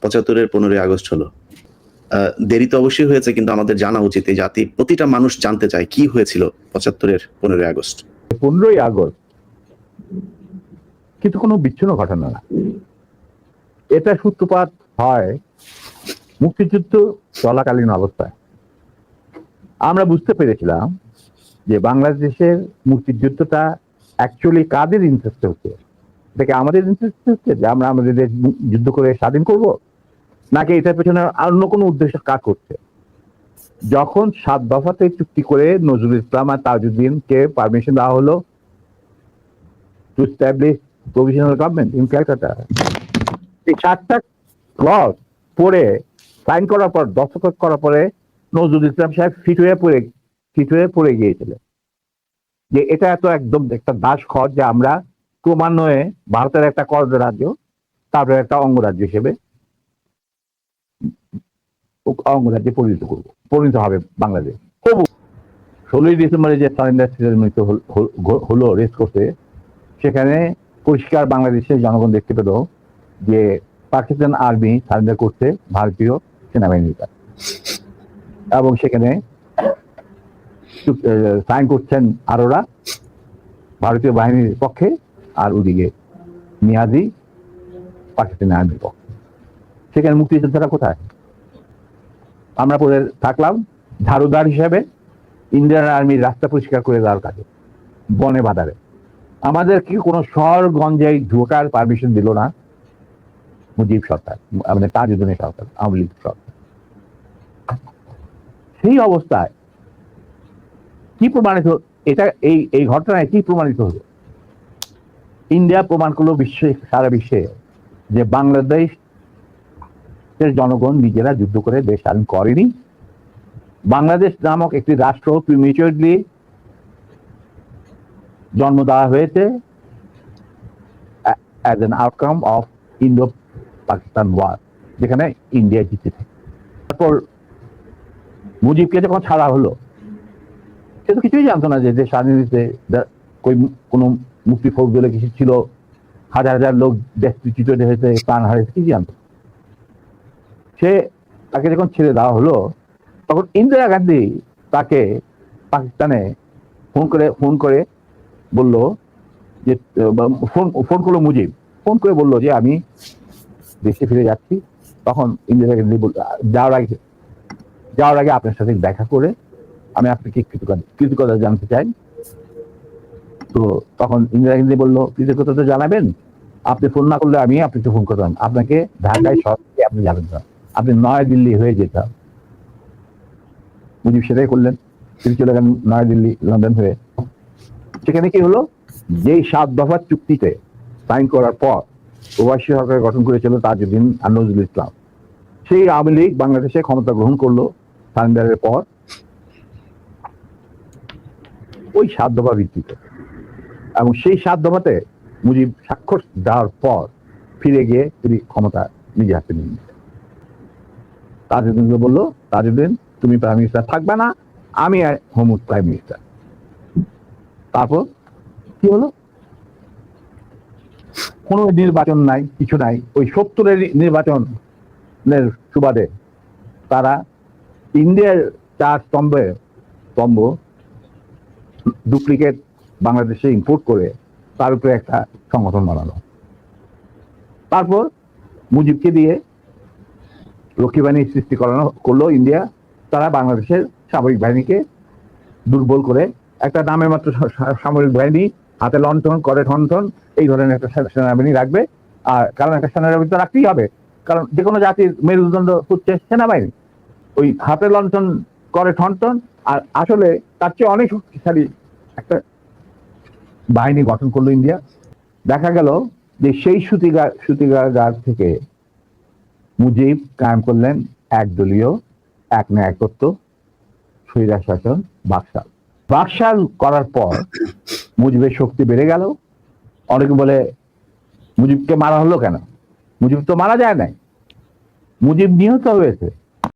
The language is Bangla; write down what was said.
75-এর 15ই আগস্ট হলো। দেরি তো অবশ্যই হয়েছে, কিন্তু আমাদের জানা উচিত, এই জাতি প্রতিটা মানুষ জানতে চায় কি হয়েছিল 75-এর 15ই আগস্ট। 15ই আগস্ট কিন্তু কোনো বিচ্ছিন্ন ঘটনা না। এটা সূত্রপাত হয় মুক্তিযুদ্ধ চলাকালীন অবস্থায়। আমরা বুঝতে পেরেছিলাম যে বাংলাদেশের মুক্তিযুদ্ধটা অ্যাকচুয়ালি কাদের ইন্টারেস্টে হচ্ছে। এটাকে আমাদের ইন্টারেস্টে হচ্ছে যে আমরা আমাদের দেশ যুদ্ধ করে স্বাধীন করব, নাকি এটার পেছনে অন্য কোনো উদ্দেশ্য কাজ করছে। যখন 7 দফাতে চুক্তি করে নজরুল ইসলাম আর তাজউদ্দিনকে পারমিশন দেওয়া হলো to establish provisional government in Calcutta, এই 7টা ক্লজ পড়ে সাইন করার পর, দস্তখত করার পরে নজরুল ইসলাম সাহেব ফিট হয়ে পড়ে গিয়েছিলেন যে এটা তো একদম একটা দাস খর, যে আমরা ক্রমান্বয়ে ভারতের একটা করদ রাজ্য, তারপরে একটা অঙ্গরাজ্য হিসেবে অঙ্গরাজ্যে পরিণত হবে বাংলাদেশ। 16ই ডিসেম্বরে যে সারেন্ডার সেরেমনি হলো রেস করতে, সেখানে পরিষ্কার বাংলাদেশের জনগণ দেখতে পেল যে পাকিস্তান আর্মি সারেন্ডার করছে ভারতীয় সেনাবাহিনীর কাছে, এবং সেখানে সাইন করছেন আরোরা ভারতীয় বাহিনীর পক্ষে, আর ওদিকে নিয়াজি পাকিস্তানি আর্মির পক্ষে। সেখানে মুক্তিযোদ্ধারা কোথায়? আমরা পরে থাকলাম ঝাড়ুদার হিসাবে ইন্ডিয়ান আর্মির রাস্তা পরিষ্কার করে দেওয়ার কাজে, বনে বাজারে। আমাদের কি কোনো শহর গঞ্জে ঢোকার পারমিশন দিল না মুজিব সরকার, আমাদের তাজউদ্দিনের সরকার, আওয়ামী লীগ সরকার। সেই অবস্থায় কি প্রমাণিত, এটা এই ঘটনায় কি প্রমাণিত হলো? ইন্ডিয়া প্রমাণ করলো সারা বিশ্বে যে বাংলাদেশের জনগণ নিজেরা যুদ্ধ করে দেশ স্বাধীন করেনি। বাংলাদেশ নামক একটি রাষ্ট্র প্রিমেচুরলি জন্ম দেওয়া হয়েছে as an outcome of Indo Pakistan war, যেখানে ইন্ডিয়া জিতেছে। তারপর মুজিবকে যখন ছাড়া হলো, সে তো কিছুই জানতো না যে স্বাধীনতাতে কোনো মুক্তি ফৌজ বলে কিছু ছিল, হাজার হাজার লোক দেশচ্যুত হয়েছে, প্রাণ হারিয়েছে, কি জানতো। তাকে যখন ছেড়ে দেওয়া হলো, তখন ইন্দিরা গান্ধী তাকে পাকিস্তানে ফোন করে বলল যে, ফোন করলো মুজিব, ফোন করে বললো যে আমি দেশে ফিরে যাচ্ছি। তখন ইন্দিরা গান্ধী যাওয়ার আগে আপনার সাথে দেখা করে আমি আপনাকে কৃতজ্ঞতা জানতে চাই। তো তখন ইন্দিরা গান্ধী বললো, কৃতজ্ঞতা তো জানাবেন, আপনি ফোন না করলে আমি আপনাকে ফোন করতাম, আপনাকে ঢাকায় সরাসরি আপনি যাবেন না, আপনি নয়াদিল্লি হয়ে যেতাম। মুজিব সেটাই করলেন, তিনি চলে গেলেন নয়াদিল্লি, লন্ডন হয়ে। সেখানে কি হলো, যেই 7 দফার চুক্তিতে সাইন করার পর প্রবাসী সরকার গঠন করেছিল তাজউদ্দিন আর নজরুল ইসলাম, সেই আওয়ামী লীগ বাংলাদেশে ক্ষমতা গ্রহণ করলো সারেন্ডারের পর ওই 7 দফা ভিত্তিতে। এবং সেই 7 দফাতে মুজিব স্বাক্ষর দেওয়ার পর ফিরে গিয়ে তিনি ক্ষমতা নিজে হাতে নিয়ে নিলেন। তাজউদ্দিনকে বললো, তাজউদ্দিন তুমি প্রাইম মিনিস্টার থাকবে না, আমি হোম প্রাইম মিনিস্টার। তারপর কি হলো, কোনো নির্বাচন নাই, কিছু নাই। ওই 70-এর নির্বাচনের সুবাদে তারা ইন্ডিয়ার 4 স্তম্ভ ডুপ্লিকেট বাংলাদেশে ইম্পোর্ট করে তার উপরে একটা সংগঠন বানালো। তারপর মুজিবকে দিয়ে রক্ষী বাহিনী সৃষ্টি করলো ইন্ডিয়া। তারা বাংলাদেশের সামরিক বাহিনীকে দুর্বল করে একটা নামের মাত্র সামরিক বাহিনী, হাতে লণ্ঠন, করে ঠনঠন, এই ধরনের একটা সেনাবাহিনী রাখবে। আর কারণ একটা সেনাবাহিনী তো রাখতেই হবে, কারণ যে কোনো জাতির মেরুদণ্ড হচ্ছে সেনাবাহিনী। ওই হাতে লণ্ঠন, করে ঠনঠন, আর আসলে তার চেয়ে অনেক শক্তিশালী একটা বাহিনী গঠন করলো ইন্ডিয়া। দেখা গেল যে সেই সূতিকাগার থেকে মুজিব কায়েম করলেন একদলীয় একনায়কত্ব, স্বৈরাচার শাসন, বাকশাল করার পর মুজিবের শক্তি বেড়ে গেল। অনেকে বলে মুজিবকে মারা হলো কেন? মুজিব তো মারা যায় নাই, মুজিব নিহত হয়েছে।